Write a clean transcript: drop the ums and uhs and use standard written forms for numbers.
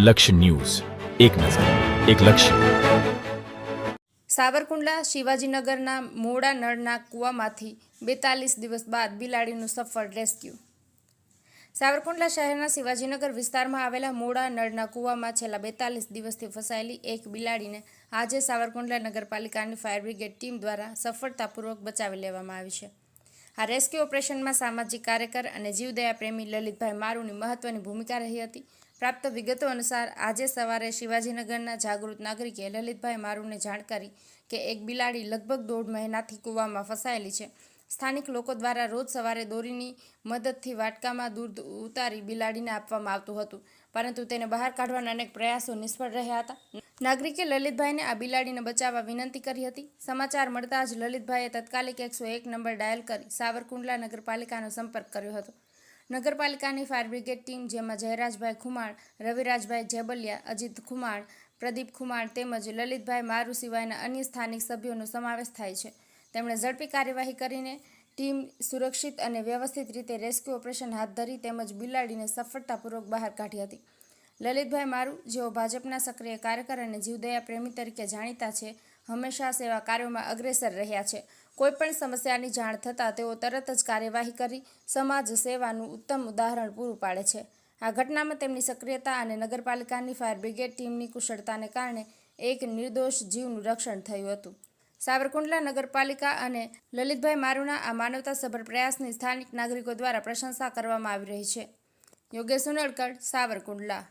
લક્ષ્ય ન્યૂઝ, એક નજર, એક લક્ષ્ય. સાવરકુંડલા શિવાજીનગરના મોડા નળના કૂવામાંથી 42 દિવસ બાદ બિલાડીનું સફળ રેસ્ક્યુ. સાવરકુંડલા શહેરના શિવાજીનગર વિસ્તારમાં આવેલા મોડા નળના કૂવામાં છેલ્લા 42 દિવસથી ફસાયેલી એક બિલાડીને આજે સાવરકુંડલા નગરપાલિકાની ફાયર બ્રિગેડ ટીમ દ્વારા સફળતાપૂર્વક બચાવી લેવામાં આવી છે. આ રેસ્ક્યુ ઓપરેશનમાં સામાજિક કાર્યકર અને જીવદયા પ્રેમી લલિતભાઈ મારુની મહત્વની ભૂમિકા રહી હતી. પ્રાપ્ત વિગતો અનુસાર આજે સવારે શિવાજીનગરના જાગૃત નાગરિકે લલિતભાઈ મારુને જાણ કરી કે એક બિલાડી લગભગ 1.5 મહિનાથી કૂવામાં ફસાયેલી છે. સ્થાનિક લોકો દ્વારા રોજ સવારે દોરીની મદદથી વાટકામાં દૂધ ઉતારી બિલાડીને આપવામાં આવતું હતું, પરંતુ તેને બહાર કાઢવાના અનેક પ્રયાસો નિષ્ફળ રહ્યા હતા. નાગરિકે લલિતભાઈને આ બિલાડીને બચાવવા વિનંતી કરી હતી. સમાચાર મળતા જ લલિતભાઈએ તાત્કાલિક 101 નંબર ડાયલ કરી સાવરકુંડલા નગરપાલિકાનો સંપર્ક કર્યો હતો. નગરપાલિકાની ફાયર બ્રિગેડ ટીમ, જેમાં જયરાજભાઈ ખુમાણ, રવિરાજભાઈ જેબલિયા, અજીત ખુમાણ, પ્રદીપ ખુમાણ તેમજ લલિતભાઈ મારુ સિવાયના અન્ય સ્થાનિક સભ્યોનો સમાવેશ થાય છે. તેમણે ઝડપી કાર્યવાહી કરીને ટીમ સુરક્ષિત અને વ્યવસ્થિત રીતે રેસ્ક્યુ ઓપરેશન હાથ ધરી તેમજ બિલાડીને સફળતાપૂર્વક બહાર કાઢી હતી. લલિતભાઈ મારુ, જેઓ ભાજપના સક્રિય કાર્યકર અને જીવદયા પ્રેમી તરીકે જાણીતા છે, હંમેશા સેવા કાર્યોમાં અગ્રેસર રહ્યા છે. કોઈપણ સમસ્યાની જાણ થતાં તેઓ તરત જ કાર્યવાહી કરી સમાજ સેવાનું ઉત્તમ ઉદાહરણ પૂરું પાડે છે. આ ઘટનામાં તેમની સક્રિયતા અને નગરપાલિકાની ફાયર બ્રિગેડ ટીમની કુશળતાને કારણે એક નિર્દોષ જીવનું રક્ષણ થયું હતું. સાવરકુંડલા નગરપાલિકા અને લલિતભાઈ મારુના આ માનવતાસભર પ્રયાસની સ્થાનિક નાગરિકો દ્વારા પ્રશંસા કરવામાં આવી રહી છે. યોગેશ ઉનડકટ, સાવરકુંડલા.